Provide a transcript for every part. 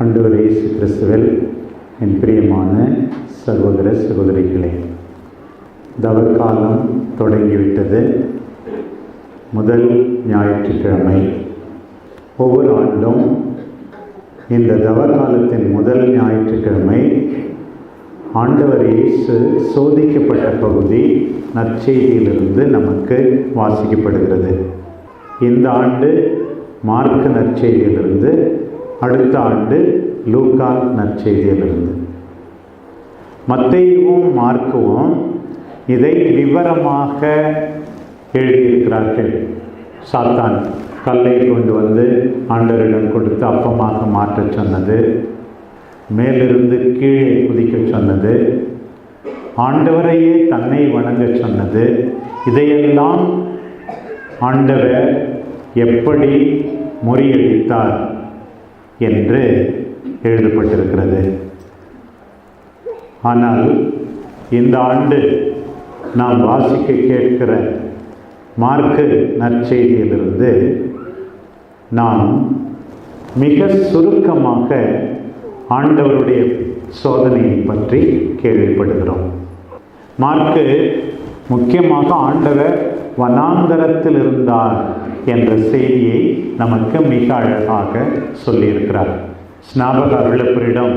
ஆண்டவர் இயேசு கிறிஸ்துவில் என் பிரியமான சகோதர சகோதரிகளே, தவக்காலம் தொடங்கிவிட்டது. முதல் ஞாயிற்றுக்கிழமை. ஒவ்வொரு ஆண்டும் இந்த தவக்காலத்தின் முதல் ஞாயிற்றுக்கிழமை ஆண்டவர் இயேசு சோதிக்கப்பட்ட பகுதி நற்செய்தியிலிருந்து நமக்கு வாசிக்கப்படுகிறது. இந்த ஆண்டு மார்க்கு நற்செய்தியிலிருந்து, அடுத்த ஆண்டு லூக்கா நற்செய்தியிலிருந்து. மத்தேயுவும் மார்க்குவும் இதை விவரமாக எழுதியிருக்கிறார்கள். சாத்தான் கல்லை கொண்டு வந்து ஆண்டவரிடம் கொடுத்து அப்பமாக மாற்றச் சொன்னது, மேலிருந்து கீழே குதிக்க சொன்னது, ஆண்டவரையே தன்னை வணங்க சொன்னது, இதையெல்லாம் ஆண்டவர் எப்படி முறியடித்தார் என்று எழுதப்பட்டிருக்கிறது. ஆனால் இந்த ஆண்டு நாம் வாசிக்க கேட்கிற மார்க்கு நற்செய்தியிலிருந்து நாம் மிக சுருக்கமாக ஆண்டவருடைய சோதனையை பற்றி கேள்விப்படுகிறோம். மார்க்கு முக்கியமாக ஆண்டவர் வனாந்தரத்தில் இருந்தார் என்ற செய்தியை நமக்கு மிக அழகாக சொல்லியிருக்கிறார். ஸ்நாபக அருளப்பரிடம்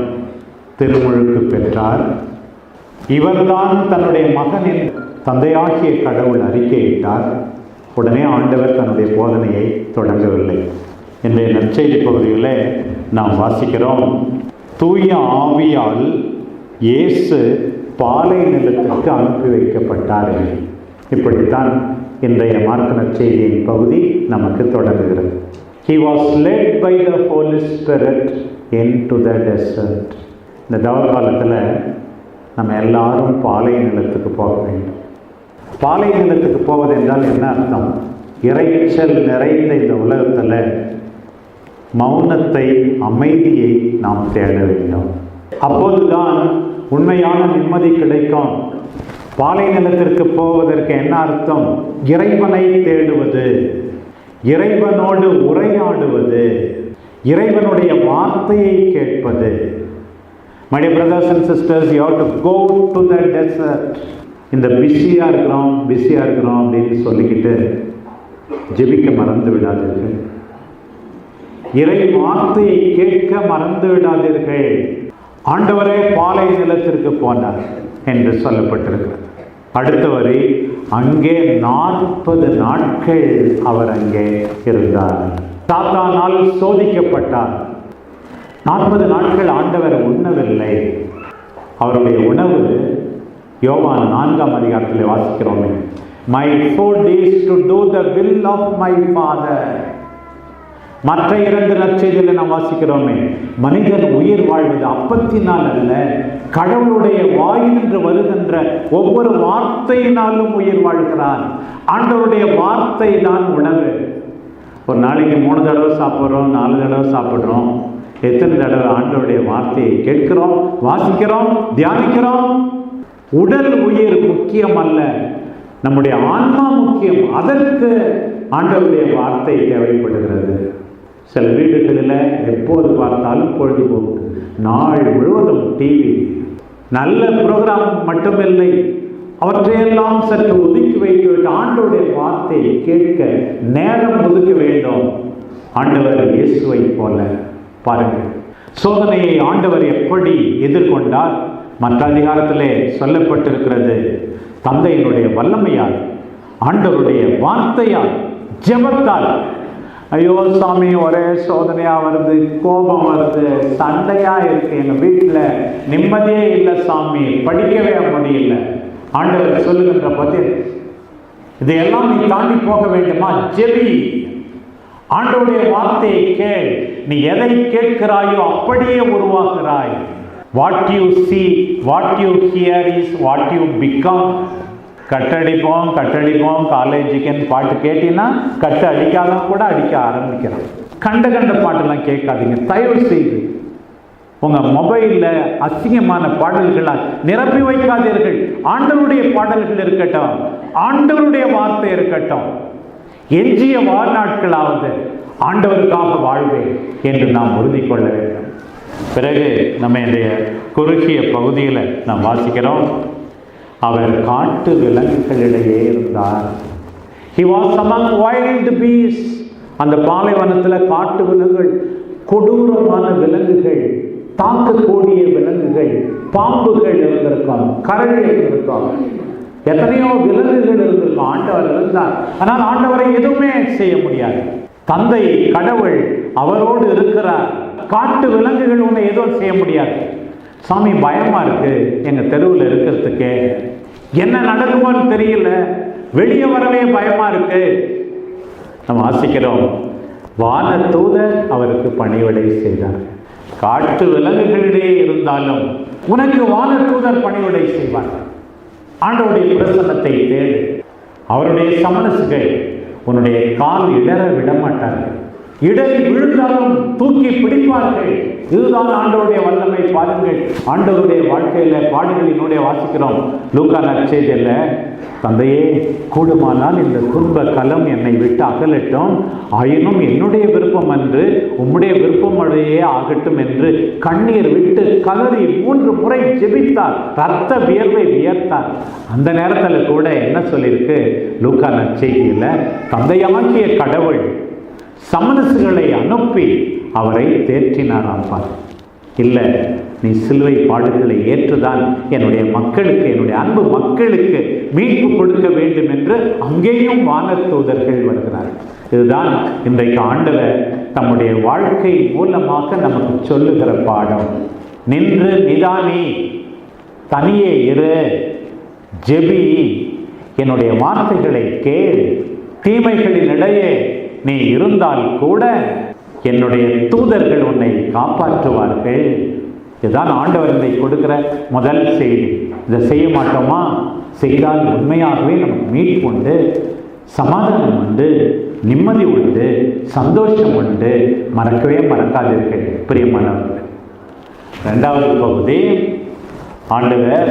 திருமுழுக்கு பெற்றார். இவர்தான் தன்னுடைய மகனின் தந்தையாகிய கடவுள் அறிக்கையிட்டார். உடனே ஆண்டவர் தன்னுடைய போதனையை தொடங்கவில்லை. இன்றைய நற்செய்தி பகுதியில் நாம் வாசிக்கிறோம், தூய ஆவியால் இயேசு பாலை நிலத்திற்கு அனுப்பி வைக்கப்பட்டார். இப்படித்தான் இன்றைய மார்க்கு நற்செய்தியின் பகுதி நமக்கு தொடங்குகிறது. He was led by the Holy Spirit into the desert. இந்த தவக்காலத்தில் நம்ம எல்லாரும் பாலை நிலத்துக்கு போக வேண்டும். பாலை நிலத்துக்கு போவது என்றால் என்ன அர்த்தம்? இரைச்சல் நிறைந்த இந்த உலகத்தில் மௌனத்தை, அமைதியை நாம் தேட வேண்டும். அப்போதுதான் உண்மையான நிம்மதி கிடைக்கும். பாலை நிலத்திற்கு போவதற்கு என்ன அர்த்தம்? இறைவனை தேடுவது, இறைவனோடு உரையாடுவது, இறைவனுடைய வார்த்தையை கேட்பது. My dear brothers and sisters, you have to go to the desert. இந்த பிஸியாக இருக்கிறோம் அப்படின்னு சொல்லிக்கிட்டு ஜெபிக்க மறந்து விடாதீர்கள். இறை வார்த்தையை கேட்க மறந்து விடாதீர்கள். ஆண்டவரே பாலை நிலத்திற்கு போனார் என்று சொல்லப்பட்டிருக்கிறது. அடுத்த வரி, அங்கே 40 நாட்கள் அவர் அங்கே இருந்தார். சாத்தானால் சோதிக்கப்பட்டார். 40 நாட்கள் ஆண்டவர் உண்ணவில்லை. அவருடைய உணவு யோவான் 4ஆம் அதிகாரத்தில் வாசிக்கிறோமே, My food is to do the will of my Father. மற்ற 2 நற்செய்தியில் நாம் வாசிக்கிறோமே, மனிதன் உயிர் வாழ்வது அப்பத்தினால் அல்ல, கடவுளுடைய வாயினின்று வருகின்ற ஒவ்வொரு வார்த்தையினாலும் உயிர் வாழ்கிறான். ஆண்டவருடைய வார்த்தை தான் உணவு. ஒரு நாளைக்கு 3 தடவை சாப்பிட்றோம், 4 தடவை சாப்பிட்றோம். எத்தனை தடவை ஆண்டவருடைய வார்த்தையை கேட்கிறோம், வாசிக்கிறோம், தியானிக்கிறோம்? உடல் உயிர் முக்கியம் அல்ல, நம்முடைய ஆன்மா முக்கியம். அதற்கு ஆண்டவருடைய வார்த்தை தேவைப்படுகிறது. சில வீடுகளில் எப்போது பார்த்தாலும் பொழுதுபோக்கு, நாள் முழுவதும் டிவி. நல்ல ப்ரோக்ராம் மட்டுமில்லை, அவற்றையெல்லாம் சற்று ஒதுக்கி வைத்துவிட்டு ஆண்டவருடைய வார்த்தையை கேட்க நேரம் ஒதுக்க வேண்டும். ஆண்டவர் இயேசுவை போல பாருங்கள், சோதனையை ஆண்டவர் எப்படி எதிர்கொண்டார்? மற்ற அதிகாரத்திலே சொல்லப்பட்டிருக்கிறது, தந்தையினுடைய வல்லமையால், ஆண்டவருடைய வார்த்தையால், ஜெபத்தால். ஐயோ சாமி, ஒரே சோதனையாக வருது, கோபம் வருது, சண்டையாக இருக்குது, எங்கள் வீட்டில் நிம்மதியே இல்லை சாமி, படிக்கவே முடியல. ஆண்டவர் சொல்லுகின்ற பற்றி இதையெல்லாம் நீ தாண்டி போக வேண்டுமா? ஜெபி, ஆண்டவருடைய வார்த்தையை கேள். நீ எதை கேட்கிறாயோ அப்படியே உருவாக்குறாய். What you see, what you hear is what you become. கட்டடிப்போம் காலேஜுக்குன்னு பாட்டு கேட்டீங்கன்னா கட்டு அடிக்காத கூட அடிக்க ஆரம்பிக்கிறான். கண்ட பாட்டெல்லாம் கேட்காதீங்க தயவு செய்து. உங்கள் மொபைலில் அசிங்கமான பாடல்களால் நிரப்பி வைக்காதீர்கள். ஆண்டவருடைய பாடல்கள் இருக்கட்டும், ஆண்டவருடைய வார்த்தை இருக்கட்டும். எஞ்சிய வாழ்நாட்களாவது ஆண்டவருக்காக வாழ்வேன் என்று நாம் உறுதி கொள்ள வேண்டும். பிறகு நம்ம இந்த குறுகிய பகுதியில் நாம் வாசிக்கிறோம், அவர் காட்டு விலங்குகளிடையே இருந்தார். He was among wild beasts. அந்த பாலைவனத்தில் காட்டு விலங்குகள், கொடூரமான விலங்குகள், தாக்கக்கூடிய விலங்குகள், பாம்புகள் இருந்திருக்கும், கரடிகள் இருந்திருக்கும், எத்தனையோ விலங்குகள் இருந்திருக்கும். ஆண்டவர் இருந்தார். ஆனால் ஆண்டவரை எதுவுமே செய்ய முடியாது. தந்தை கடவுள் அவரோடு இருக்கிறார். காட்டு விலங்குகள் ஒன்று எதுவும் செய்ய முடியாது. சாமி பயமா இருக்கு எங்க தெருவில் இருக்கிறதுக்கு, என்ன நடக்குமோன்னு தெரியல, வெளியே வரவே பயமா இருக்கு. நம்ம வாசிக்கிறோம், வான தூதர் அவருக்கு பணிவிடை செய்தார். காட்டு விலங்குகளிடையே இருந்தாலும் உனக்கு வான தூதர் பணிவிடை செய்வார். ஆண்டவருடைய பிரசன்னத்தை தேடு. அவருடைய சமரசுகள் உன்னுடைய கால் இடற விட மாட்டார்கள். இடறி விழுந்தாலும் தூக்கி பிடிப்பார்கள். இதுதான் ஆண்டவருடைய வல்லமை. பாருங்கள், ஆண்டவருடைய வாழ்க்கையில பாடுகளினுடைய வாசிக்கிறோம். லூக்கா நற்செய்தியில, தந்தையே கூடுமானால் இந்த துன்ப கலம் என்னை விட்டு அகலட்டும், ஆயினும் என்னுடைய விருப்பம் அன்று உம்முடைய விருப்பமுடையே ஆகட்டும் என்று கண்ணீர் விட்டு கதறி 3 முறை ஜெபித்தார். ரத்த வியர்வை வியர்த்தார். அந்த நேரத்தில் கூட என்ன சொல்லியிருக்கு லூக்கா நற்செய்தியில, தந்தையாகிய கடவுள் சமரசுகளை அனுப்பி அவரை தேற்றினாராம். இல்லை, நீ சிலுவை பாடுகளை ஏற்றுதான் என்னுடைய மக்களுக்கு, என்னுடைய அன்பு மக்களுக்கு மீட்பு கொடுக்க வேண்டும் என்று அங்கேயும் வானத் தூதர்கள் வருகிறார்கள். இதுதான் இன்றைக்கு ஆண்டவர் தம்முடைய வாழ்க்கை மூலமாக நமக்கு சொல்லுகிற பாடம். நின்று நிதானி, தனியே இரு, ஜெபி, என்னுடைய வார்த்தைகளை கேள். தீமைகளின் இடையே நீ இருந்தால் கூட என்னுடைய தூதர்கள் உன்னை காப்பாற்றுவார்கள். இதுதான் ஆண்டவர் இதை கொடுக்கிற முதல் செய்தி. இதை செய்ய மாட்டோமா? செய்தால் உண்மையாகவே நமக்கு மீட்பு உண்டு, சமாதானம் உண்டு, நிம்மதி உண்டு, சந்தோஷம் உண்டு. மறக்கவே மறக்காதீர்கள் பிரியமானவர்கள். 2வது பகுதி, ஆண்டவர்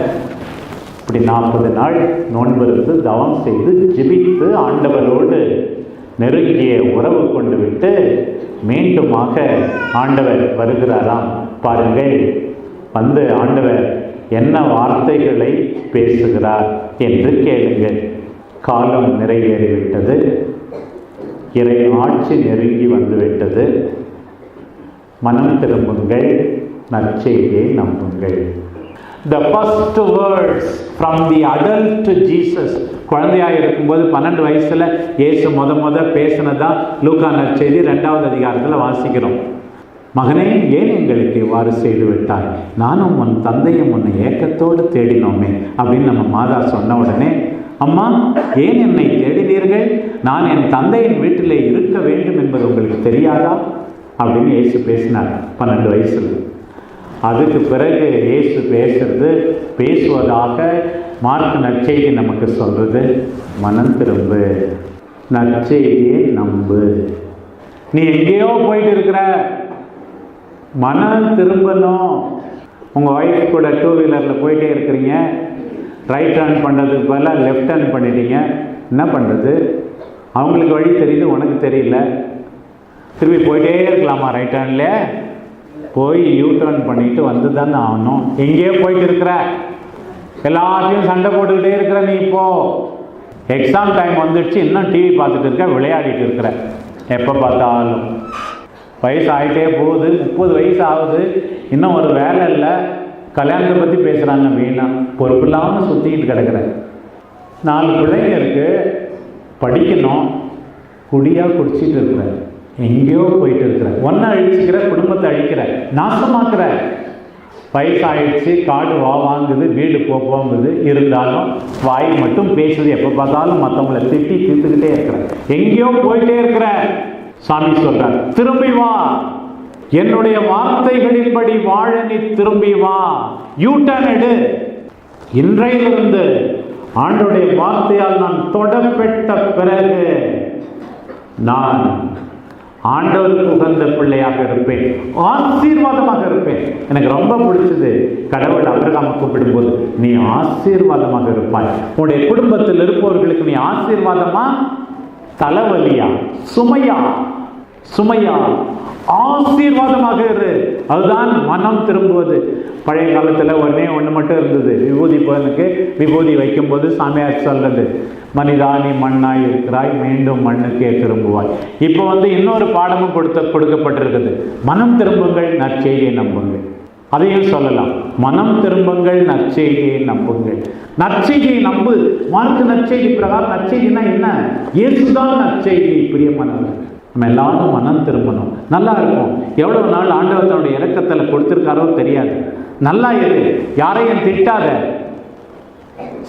இப்படி 40 நாள் நோன்பிருந்து தவம் செய்து ஜெபித்து ஆண்டவரோடு நெருங்கிய உறவு கொண்டு விட்டு மீண்டுமாக ஆண்டவர் வருகிறாராம். பாருங்கள், வந்து ஆண்டவர் என்ன வார்த்தைகளை பேசுகிறார் என்று கேளுங்கள். காலம் நிறைவேறிவிட்டது, இறை ஆட்சி நெருங்கி வந்துவிட்டது. மனம் திரும்புங்கள், நற்செய்தியை நம்புங்கள். The first words from the adult to Jesus. குழந்தையாக இருக்கும்போது 12 வயசுல இயேசு முத பேசினதா லூக்கா நற்செய்தி 2வது அதிகாரத்தில் வாசிக்கிறோம். மகனே, ஏன் எங்களுக்கு இவ்வாறு செய்து விட்டாய்? நானும் உன் தந்தையும் உன்னை ஏக்கத்தோடு தேடினோமே அப்படின்னு நம்ம மாதா சொன்ன உடனே, அம்மா ஏன் என்னை தேடினீர்கள்? நான் என் தந்தையின் வீட்டிலே இருக்க வேண்டும் என்பது உங்களுக்கு தெரியாதா அப்படின்னு இயேசு பேசினார் 12 வயசுல. அதுக்கு பிறகு இயேசு பேசுவதாக மார்க் நற்செய்தி நமக்கு சொல்றது, மனம் திரும்பு, நற்செய்தியை நம்பு. நீ எங்கேயோ போயிட்டு இருக்கிற, மனம் திரும்பணும். உங்கள் ஒய்ஃப் கூட 2 வீலரில் போயிட்டே இருக்கிறீங்க, ரைட் டர்ன் பண்ணுறதுக்கு பதிலாக லெஃப்ட் டர்ன் பண்ணிட்டீங்க. என்ன பண்ணுறது? அவங்களுக்கு வழி தெரியுது, உனக்கு தெரியல. திரும்பி போயிட்டே இருக்கலாமா? ரைட் டர்னில் போய் யூ டர்ன் பண்ணிட்டு வந்து தானே ஆகணும். எங்கேயோ போயிட்டு இருக்கிற, எல்லாத்தையும் சண்டை போட்டுக்கிட்டே இருக்கிற. நீ இப்போ எக்ஸாம் டைம் வந்துடுச்சு, இன்னும் டிவி பார்த்துட்டு இருக்க, விளையாடிட்டு இருக்கிற. எப்போ பார்த்தாலும் வயசு ஆகிட்டே போகுது, 30 வயசு ஆகுது, இன்னும் ஒரு வேலை இல்லை, கல்யாணத்தை பற்றி பேசுகிறாங்க. வீணாக பொறுப்பு இல்லாமல் சுற்றிக்கிட்டு கிடக்கிற. 4 பிள்ளைங்க இருக்கு, படிக்கணும், குடியாக குடிச்சிட்டு இருக்கிற, எங்கேயோ போயிட்டு இருக்கிற, ஒன்றை அழிச்சுக்கிற, குடும்பத்தை அழிக்கிற, நாசமாக்குற. வயசாயிடுச்சு, காடு வாங்குது, வீடு போங்குது, இருந்தாலும் வாய் மட்டும் பேசுது. எப்போ பார்த்தாலும் மற்றவங்களை திட்டி தீர்த்துக்கிட்டே இருக்கிற, எங்கேயோ போயிட்டே இருக்கிற. சாமி சொல்றார், திரும்பி வா, என்னுடைய வார்த்தைகளின்படி வாழ நீ திரும்பி வா, யூட்டர்ன் எடு. இன்றையிலிருந்து ஆண்டவருடைய வார்த்தையால் நான் தொடப்பட்ட பிறகு நான் ஆண்டவருக்கு உகந்த பிள்ளையாக இருப்பேன், ஆசீர்வாதமாக இருப்பேன். எனக்கு ரொம்ப பிடிச்சது, கடவுள் ஆபிரகாமை கூப்பிடும்போது, நீ ஆசீர்வாதமாக இருப்பாய். உன்னுடைய குடும்பத்தில் இருப்பவர்களுக்கு நீ ஆசீர்வாதமா, தலைவலியா, சுமையா? சுமையா? ஆசீர்வாதமாக இரு. அதுதான் மனம் திரும்புவது. பழைய காலத்தில் ஒன்று மட்டும் இருந்தது. விபூதி பலனுக்கு விபூதி வைக்கும்போது சாமியார் சொல்றது, மனிதா நீ மண்ணாய் இருக்கிறாய், மீண்டும் மண்ணுக்கே திரும்புவாய். இப்போ இன்னொரு பாடமும் கொடுக்கப்பட்டிருக்குது. மனம் திரும்புங்கள், நற்செய்தியை நம்புங்கள். அதையும் சொல்லலாம், மனம் திரும்புங்கள், நற்செய்தியை நம்புங்கள். நற்செய்தியை நம்பு. மார்க்கு நற்செய்தி பிரகாரம் நற்செய்தினா என்ன? இயேசுதான் நற்செய்தி. பிரியமானவர்கள், நம்ம எல்லாரும் மனம் திரும்பணும். நல்லா இருக்கும். எவ்வளவு நாள் ஆண்டவர் தன்னுடைய இரக்கத்தில் கொடுத்திருக்காரோ தெரியாது. நல்லா இரு, யாரையும் திட்டாத,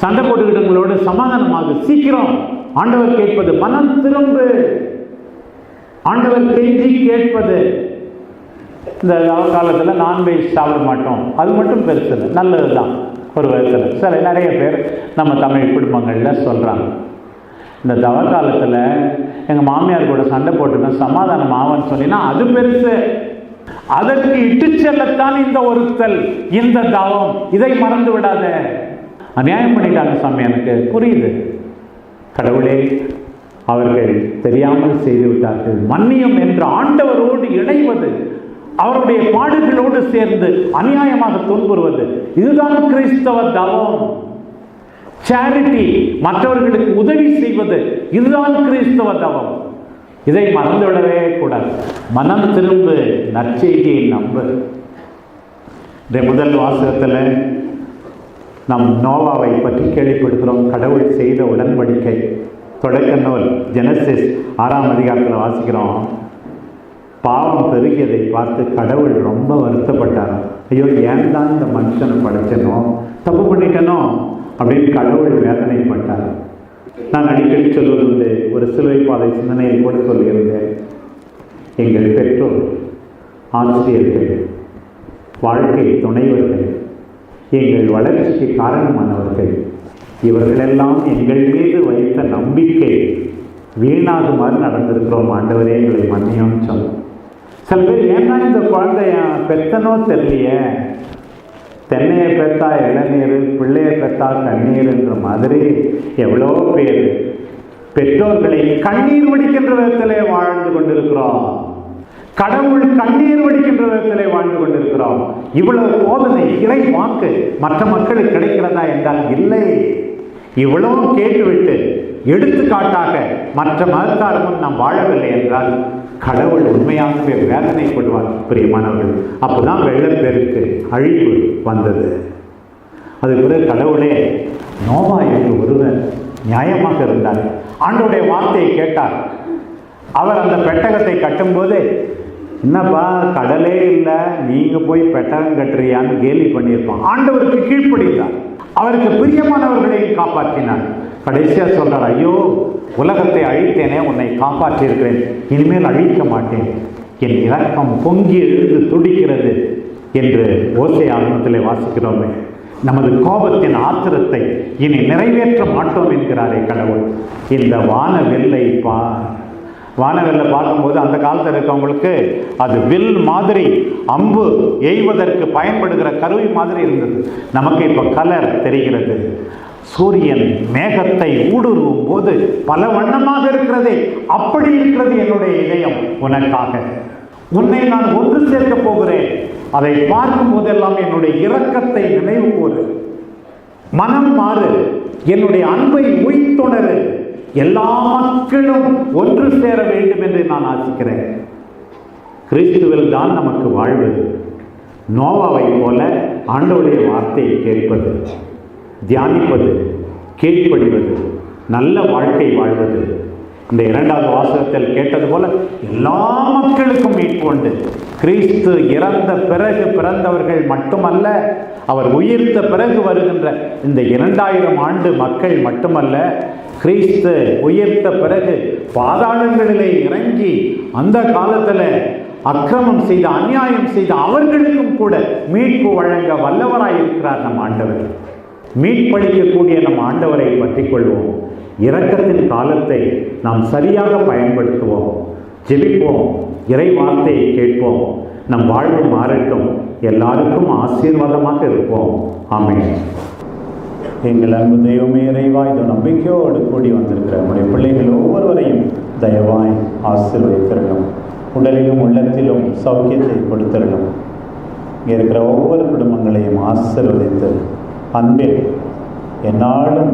சண்டை போட்டுக்கிட்டவங்களோடு சமாதானமாக சீக்கிரம். ஆண்டவர் கேட்பது மனம் திரும்பு. ஆண்டவர் கெஞ்சி கேட்பது. இந்த காலத்தில் நான்வெஜ் சாப்பிட மாட்டோம், அது மட்டும் பெருசு இல்லை, நல்லது தான் ஒரு விதத்தில். சில நிறைய பேர் நம்ம தமிழ் குடும்பங்களில் சொல்கிறாங்க, இந்த தவ காலத்தில் எங்கள் மாமியார் கூட சண்டை போட்டுருக்கேன், சமாதானம் ஆவன்னு சொன்னீங்கன்னா அது பெருசு. அதற்கு இட்டு செல்லத்தான் இந்த ஒருத்தல், இந்த தவம். இதை மறந்து விடாத. அநியாயம் பண்ணிட்டாங்க சாமி, எனக்கு புரியுது. கடவுளே, அவர்கள் தெரியாமல் செய்து விட்டார்கள், மன்னியும் என்று ஆண்டவரோடு இணைவது, அவருடைய பாடுகளோடு சேர்ந்து அநியாயமாக துன்புறுவது, இதுதான் கிறிஸ்தவ தவம். சேரிட்டி, மற்றவர்களுக்கு உதவி செய்வது, இதுதான் கிறிஸ்தவ தவம். இதை மறந்துவிடவே கூடாது. மனம் திரும்பு, நற்செய்தியை நம்பு. இந்த முதல் வாசகத்தில் நம் நோவாவை பற்றி கேள்விப்படுகிறோம். கடவுள் செய்த உடன்படிக்கை. தொடக்க நூல் ஜெனசிஸ் 6ஆம் அதிகாரத்தில் வாசிக்கிறோம். பாவம் பெருகியதை பார்த்து கடவுள் ரொம்ப வருத்தப்பட்டார். ஐயோ, ஏன் தான் இந்த மனுஷனை படைச்சனோ, தப்பு பண்ணிட்டனோ அப்படின்னு கடவுள் வேதனைப்பட்டார். நான் அடிக்கடி சொல்வதுண்டு, ஒரு சிலுவை பாதை சிந்தனையை கூட சொல்லியிருந்தேன். எங்கள் பெற்றோர், ஆசிரியர்கள், வாழ்க்கை துணைவர்கள், எங்கள் வளர்ச்சிக்கு காரணமானவர்கள், இவர்களெல்லாம் எங்கள் மீது வைத்த நம்பிக்கை வீணாகுமாறு நடந்திருக்கிறோம். ஆண்டவரே, எங்களை மன்னியும் சொன்னோம். சில பேர் ஏன்னா இந்த குழந்தைய பெத்தனோ தெரியலையே, தென்னையை பெத்தா இளநீர், பிள்ளையை பெத்தா கண்ணீர் என்ற மாதிரி எவ்வளோ பேர் பெற்றோர்களை கண்ணீர் வடிக்கின்ற விதத்திலே வாழ்ந்து கொண்டிருக்கிறோம். கடவுள் கண்ணீர் வடிக்கின்ற விதத்திலே வாழ்ந்து கொண்டிருக்கிறோம். இவ்வளவு போதனை, இறை வாக்கு மற்ற மக்களுக்கு கிடைக்கிறதா என்றால் இல்லை. இவ்வளவு கேட்டுவிட்டு எடுத்துக்காட்டாக மற்ற மதத்தாரும் நாம் வாழவில்லை என்றால் கடவுள் உண்மையாகவே வேதனைப்படுவார். பிரியமானவர்கள், அப்போதான் வெள்ளப்பெருக்கு அழிவு வந்தது. அது பிறகு கடவுளே, நோவா என்று ஒருவர் நியாயமாக இருந்தார், ஆண்டவருடைய வார்த்தையை கேட்டார். அவர் அந்த பெட்டகத்தை கட்டும்போது, என்னப்பா கடலே இல்லை, நீங்க போய் பெட்டகம் கட்டுறியான்னு கேலி பண்ணியிருப்பான். ஆண்டவருக்கு கீழ்ப்படிந்தார், அவருக்கு பிரியமானவர்களையும் காப்பாற்றினார். கடைசியா சொல்றார், ஐயோ உலகத்தை அழித்தேனே, உன்னை காப்பாற்றியிருக்கிறேன், இனிமேல் அழிக்க மாட்டேன், என் இரக்கம் பொங்கி எழுந்து துடிக்கிறது என்று ஓசை ஆகமத்திலே வாசிக்கிறோமே. நமது கோபத்தின் ஆத்திரத்தை இனி நிறைவேற்ற மாட்டோம் என்கிறாரே கடவுள். இந்த வானவில்லை பார். வானவில்லை பார்க்கும்போது அந்த காலத்தில் இருக்கவங்களுக்கு அது வில் மாதிரி, அம்பு எய்வதற்கு பயன்படுகிற கருவி மாதிரி இருந்தது. நமக்கு இப்போ கலர் தெரிகிறது. சூரியன் மேகத்தை ஊடுருவும் போது பல வண்ணமாக இருக்கிறதே, அப்படி இருக்கிறது என்னுடைய இதயம் உனக்காக. உன்னை நான் ஒன்று சேர்க்க போகிறேன். அதை பார்க்கும் போதெல்லாம் என்னுடைய இரக்கத்தை நினைவு கூறு. மனம் மாறு, என்னுடைய அன்பை உய்த்துணரு. எல்லா மக்களும் ஒன்று சேர வேண்டும் என்று நான் ஆசிக்கிறேன். கிறிஸ்துவில் தான் நமக்கு வாழ்வு. நோவாவை போல ஆண்டவருடைய வார்த்தையை கேட்பது, தியானிப்பது, கீழ்ப்படிவது, நல்ல வாழ்க்கை வாழ்வது. இந்த 2வது வாசகத்தில் கேட்டது போல எல்லா மக்களுக்கும் மீட்பு உண்டு. கிறிஸ்து இறந்த பிறகு பிறந்தவர்கள் மட்டுமல்ல, அவர் உயிர்த்த பிறகு வருகின்ற இந்த 2000 ஆண்டு மக்கள் மட்டுமல்ல, கிறிஸ்து உயிர்த்த பிறகு பாதாளங்களிலே இறங்கி அந்த காலத்தில் அக்கிரமம் செய்த, அநியாயம் செய்த அவர்களுக்கும் கூட மீட்பு வழங்க வல்லவராயிருக்கிறார் நம் ஆண்டவர். மீட்பளிக்கக்கூடிய நம் ஆண்டவரை பற்றிக் கொள்வோம். இரக்கத்தின் காலத்தை நாம் சரியாக பயன்படுத்துவோம். ஜெபிப்போம், இறை வார்த்தையை கேட்போம். நம் வாழ்வு மாறட்டும். எல்லாருக்கும் ஆசீர்வாதமாக இருப்போம். ஆமென். எங்கள் அன்பு தெய்வமே இறைவா, இது நம்பிக்கையோடு கூடி வந்திருக்கிற நம்முடைய பிள்ளைகள் ஒவ்வொருவரையும் தயவாய் ஆசீர்வதித்திருக்கிறோம். உடலிலும் உள்ளத்திலும் சௌக்கியத்தை கொடுத்தருளும். இங்கே இருக்கிற ஒவ்வொரு குடும்பங்களையும் ஆசீர்வதித்து அன்பில் எந்நாளும்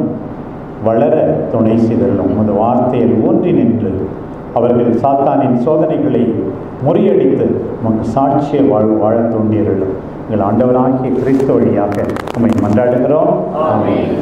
வளர துணை செய்தருளும். உமது வார்த்தையில் ஊன்றி நின்று அவர்கள் சாத்தானின் சோதனைகளை முறியடித்து உமக்கு சாட்சிய வாழ தோன்றியருளும். எங்கள் ஆண்டவராகிய கிறிஸ்து வழியாக உம்மை மன்றாடுகிறோம். ஆமென்.